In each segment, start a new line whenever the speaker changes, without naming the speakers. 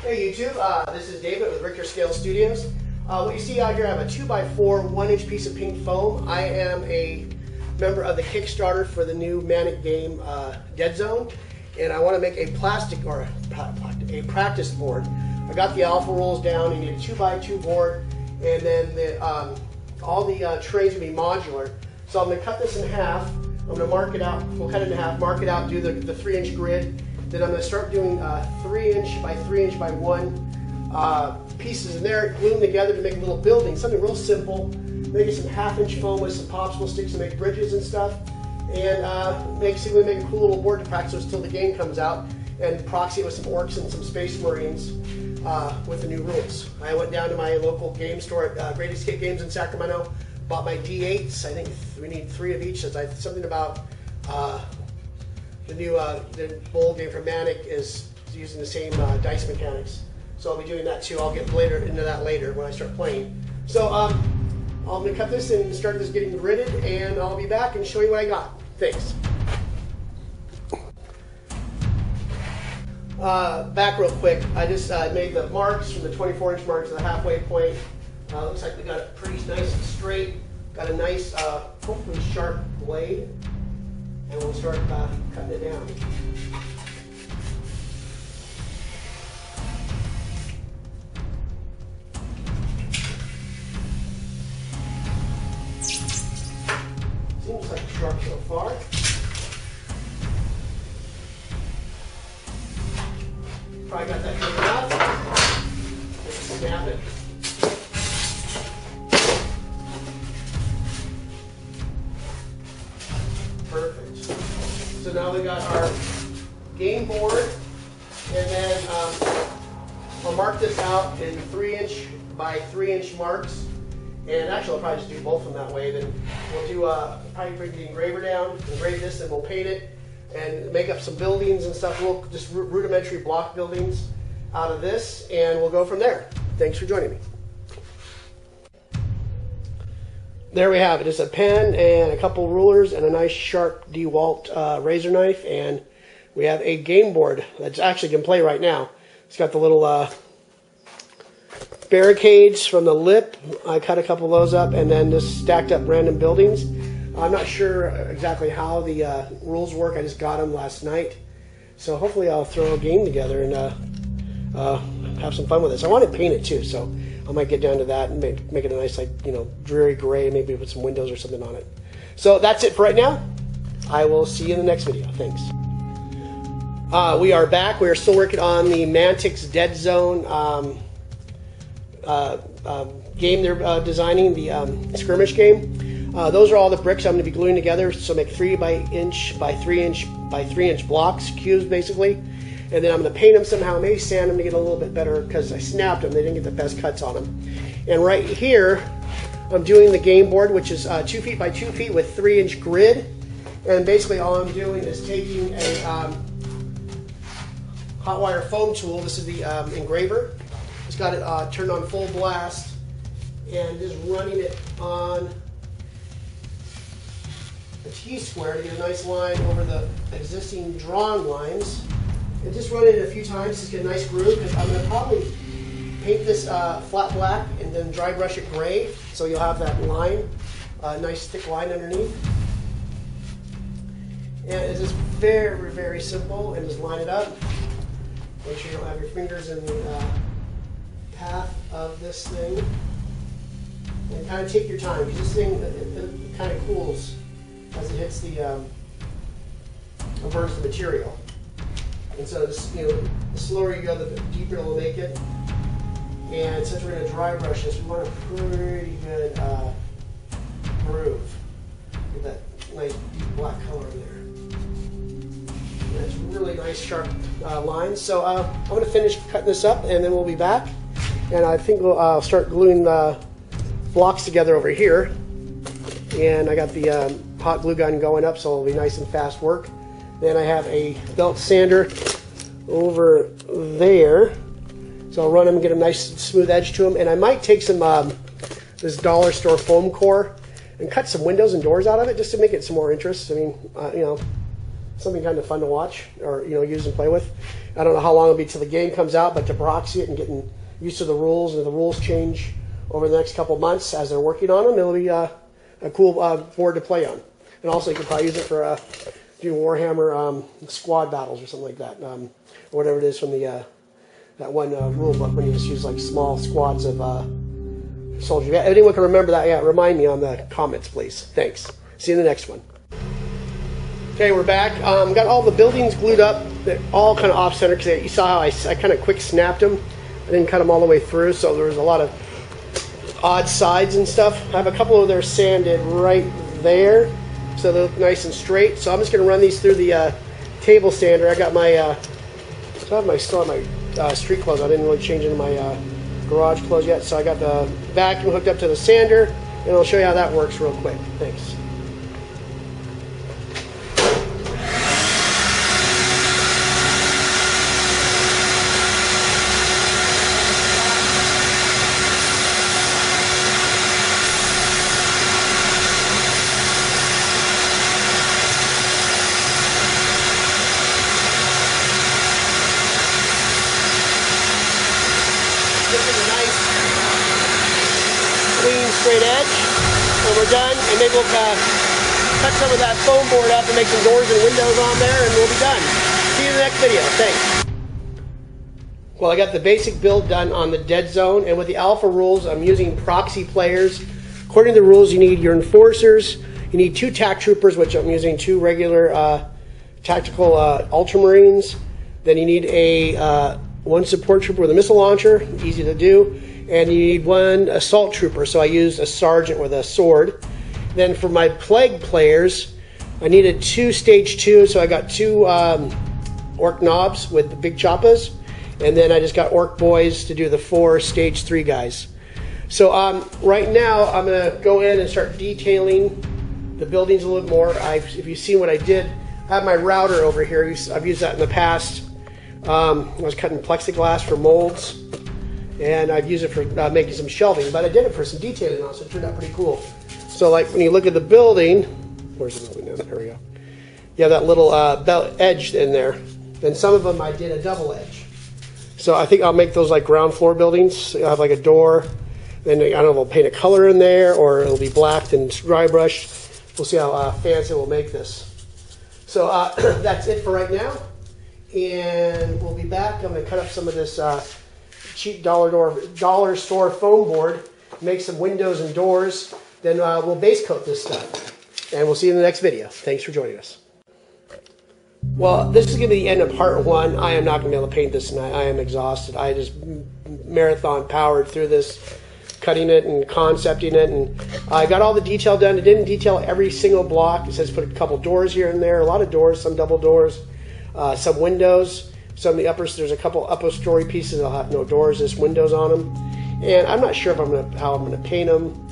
Hey YouTube, this is David with Richter Scale Studios. What you see out here, I have a 2x4 1-inch piece of pink foam. I am a member of the Kickstarter for the new Mantic game Deadzone, and I want to make a plastic or a practice board. I got the alpha rules down. You need a 2x2 board, and then all the trays will be modular. So I'm going to cut this in half. I'm going to mark it out. We'll cut it in half, mark it out, do the 3-inch grid. Then I'm going to start doing 3-inch by 3-inch by 1 pieces in there, glue them together to make a little building, something real simple. Maybe some 1/2-inch foam with some popsicle sticks to make bridges and stuff, and see if we make a cool little board to practice until the game comes out, and proxy it with some orcs and some space marines with the new rules. I went down to my local game store at Great Escape Games in Sacramento, bought my D8s. I think we need 3 of each. It's something about the new the bowl game from Mantic is using the same dice mechanics. So I'll be doing that too. I'll get into that later when I start playing. So I'm going to cut this and start this getting gridded, and I'll be back and show you what I got. Thanks. Back real quick, I just made the marks from the 24-inch marks to the halfway point. Looks like we got it pretty nice and straight. Got a nice, hopefully sharp blade, and we'll start cutting it down. Seems like a sharp so far. Probably got that taken out. Just snap it. Perfect. So now we got our game board, and then I'll mark this out in 3-inch by 3-inch marks. And actually, I'll probably just do both of them that way. Then we'll do probably bring the engraver down, engrave this, and we'll paint it and make up some buildings and stuff. We'll just rudimentary block buildings out of this, and we'll go from there. Thanks for joining me. There we have it. It's a pen and a couple rulers and a nice sharp DeWalt razor knife, and we have a game board that's actually can play right now. It's got the little barricades from the lip. I cut a couple of those up, and then just stacked up random buildings. I'm not sure exactly how the rules work. I just got them last night, so hopefully I'll throw a game together and have some fun with this. I want to paint it too, so I might get down to that and make it a nice, like, dreary gray, maybe put some windows or something on it. So that's it for right now. I will see you in the next video. Thanks. We are back. We are still working on the Mantic's Deadzone game they're designing, the Skirmish game. Those are all the bricks I'm going to be gluing together, so make 3-inch by 3-inch by 3-inch blocks, cubes basically. And then I'm going to paint them somehow, maybe sand them to get a little bit better, because I snapped them. They didn't get the best cuts on them. And right here, I'm doing the game board, which is 2 feet by 2 feet with 3-inch grid. And basically all I'm doing is taking a hot wire foam tool. This is the engraver. It's got it turned on full blast, and just running it on a T-square to get a nice line over the existing drawn lines. And just run it a few times to get a nice groove, because I'm going to probably paint this flat black and then dry brush it gray, so you'll have that line, nice thick line underneath. And it's just very, very simple, and just line it up. Make sure you don't have your fingers in the path of this thing. And kind of take your time, because this thing it kind of cools as it hits the burns the material. And so just, the slower you go, the deeper it'll make it. And since we're going to dry brush this, we want a pretty good groove with that nice deep black color in there. And it's really nice sharp lines. So I'm going to finish cutting this up, and then we'll be back. And I think I'll start gluing the blocks together over here. And I got the hot glue gun going up, so it'll be nice and fast work. Then I have a belt sander over there, so I'll run them and get a nice smooth edge to them. And I might take some this dollar store foam core and cut some windows and doors out of it, just to make it some more interest. I mean, something kind of fun to watch or use and play with. I don't know how long it'll be till the game comes out, but to proxy it and getting used to the rules, and the rules change over the next couple of months as they're working on them, it'll be a cool board to play on. And also you can probably use it for doing Warhammer squad battles or something like that, or whatever it is from the that one rule book when you just use like small squads of soldiers. If anyone can remember that, yeah, remind me on the comments, please. Thanks. See you in the next one. Okay, we're back. Got all the buildings glued up. They're all kind of off-center because you saw how I kind of quick snapped them. I didn't cut them all the way through, so there was a lot of odd sides and stuff. I have a couple of theirs sanded right there, so they look nice and straight. So I'm just going to run these through the table sander. I got my still have my street clothes. I didn't really change into my garage clothes yet, so I got the vacuum hooked up to the sander, and I'll show you how that works real quick. Thanks. Straight edge when we're done, and maybe we'll cut some of that foam board up and make some doors and windows on there, and we'll be done. See you in the next video. Thanks. Well, I got the basic build done on the Deadzone, and with the alpha rules, I'm using proxy players. According to the rules, you need your enforcers, you need 2 TAC troopers, which I'm using 2 regular tactical ultramarines. Then you need a 1 support trooper with a missile launcher, easy to do. And you need 1 assault trooper, so I used a sergeant with a sword. Then for my plague players, I needed 2 stage 2, so I got 2 orc knobs with the big choppas, and then I just got orc boys to do the 4 stage 3 guys. So right now I'm going to go in and start detailing the buildings a little more. If you've seen what I did, I have my router over here. I've used that in the past. I was cutting plexiglass for molds, and I've used it for making some shelving, but I did it for some detailing on, so it turned out pretty cool. So like when you look at the building, where's the building? There we go. You have that little edge in there. And some of them I did a double edge. So I think I'll make those like ground floor buildings. So you'll have like a door, then I don't know if I'll paint a color in there, or it'll be blacked and dry brushed. We'll see how fancy we'll make this. So that's it for right now. And we'll be back. I'm going to cut up some of this cheap dollar store foam board, make some windows and doors, then we'll base coat this stuff. And we'll see you in the next video. Thanks for joining us. Well, this is going to be the end of part 1. I am not going to be able to paint this tonight. I am exhausted. I just marathon powered through this, cutting it and concepting it, and I got all the detail done. It didn't detail every single block. It says put a couple doors here and there, a lot of doors, some double doors, some windows. Some of the there's a couple upper story pieces that'll have no doors, just windows on them. And I'm not sure if how I'm gonna paint them.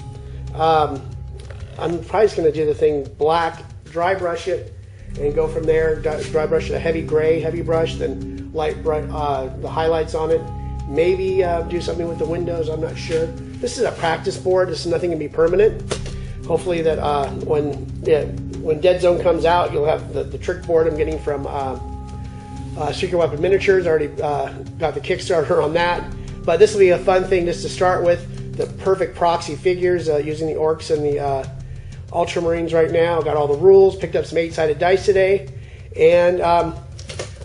I'm probably just gonna do the thing black, dry brush it, and go from there. Dry brush it a heavy gray, heavy brush, then light bright the highlights on it. Maybe do something with the windows. I'm not sure. This is a practice board. This is nothing to be permanent. Hopefully that when Deadzone comes out, you'll have the trick board I'm getting from Secret Weapon Miniatures. Already got the Kickstarter on that. But this will be a fun thing just to start with. The perfect proxy figures using the orcs and the ultramarines right now. Got all the rules. Picked up some 8-sided dice today. And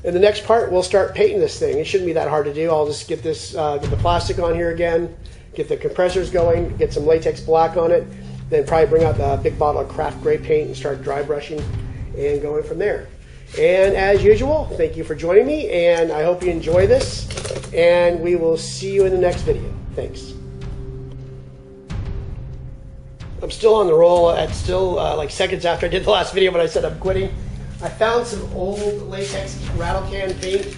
in the next part, we'll start painting this thing. It shouldn't be that hard to do. I'll just get this, get the plastic on here again, get the compressors going, get some latex black on it, then probably bring out the big bottle of craft gray paint and start dry brushing and going from there. And as usual, thank you for joining me, and I hope you enjoy this, and we will see you in the next video. Thanks. I'm still on the roll. It's still like seconds after I did the last video, but I said I'm quitting. I found some old latex rattle can paint.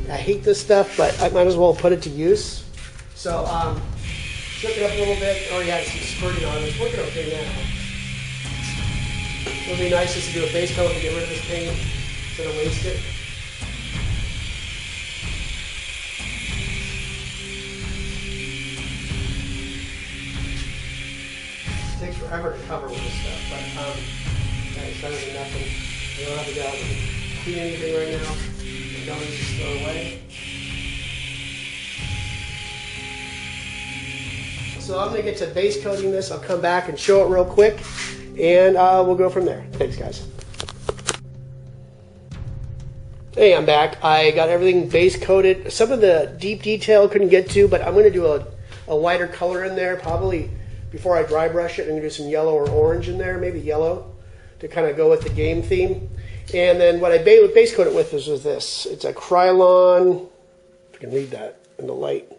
I hate this stuff, but I might as well put it to use. So shook it up a little bit. Already had some squirting on it. It's working okay now. It would be nice just to do a base coat to get rid of this paint instead of waste it. It takes forever to cover with this stuff, but it's better than nothing. You don't have to get out of it. clean anything right now. Don't just throw away. So I'm going to get to base coating this. I'll come back and show it real quick, and we'll go from there. Thanks, guys. Hey, I'm back. I got everything base coated. Some of the deep detail couldn't get to, but I'm going to do a lighter color in there. Probably before I dry brush it, I'm going to do some yellow or orange in there, maybe yellow, to kind of go with the game theme. And then what I base coat it with is this. It's a Krylon, if you can read that in the light.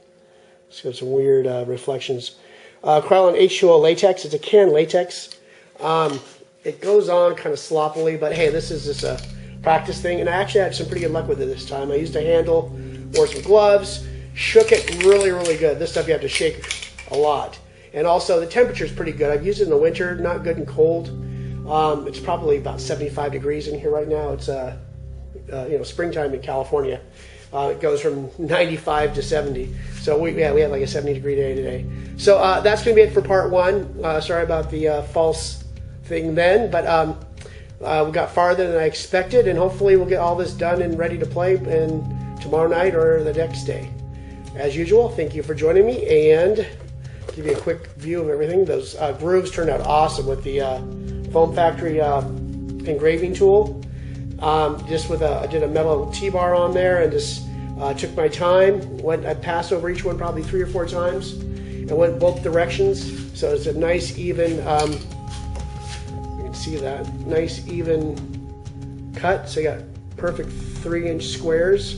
It's got some weird reflections. Krylon H2O latex. It's a can latex. It goes on kind of sloppily, but hey, this is just a practice thing, and I actually had some pretty good luck with it this time. I used a handle, wore some gloves, shook it really, really good. This stuff you have to shake a lot. And also the temperature is pretty good. I've used it in the winter, not good and cold. It's probably about 75 degrees in here right now. It's springtime in California. It goes from 95 to 70. So we had like a 70-degree day today. So that's going to be it for part one. Sorry about the false thing then, but we got farther than I expected, and hopefully we'll get all this done and ready to play tomorrow night or the next day. As usual, thank you for joining me, and give you a quick view of everything. Those grooves turned out awesome with the Foam Factory engraving tool. I did a metal T-bar on there and just took my time. I passed over each one probably 3 or 4 times and went both directions. So it's a nice even, you can see that, nice even cut. So you got perfect 3-inch squares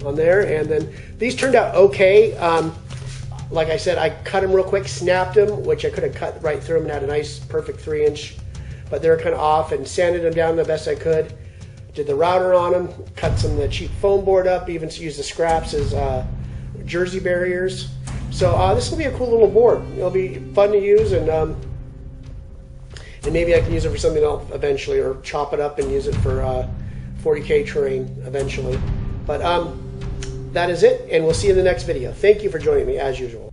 on there. And then these turned out okay. Like I said, I cut them real quick, snapped them, which I could have cut right through them and had a nice perfect 3-inch, but they were kind of off, and sanded them down the best I could. Did the router on them, cut some of the cheap foam board up, even used the scraps as jersey barriers. So this will be a cool little board. It'll be fun to use, and maybe I can use it for something else eventually, or chop it up and use it for 40K terrain eventually. But that is it, and we'll see you in the next video. Thank you for joining me, as usual.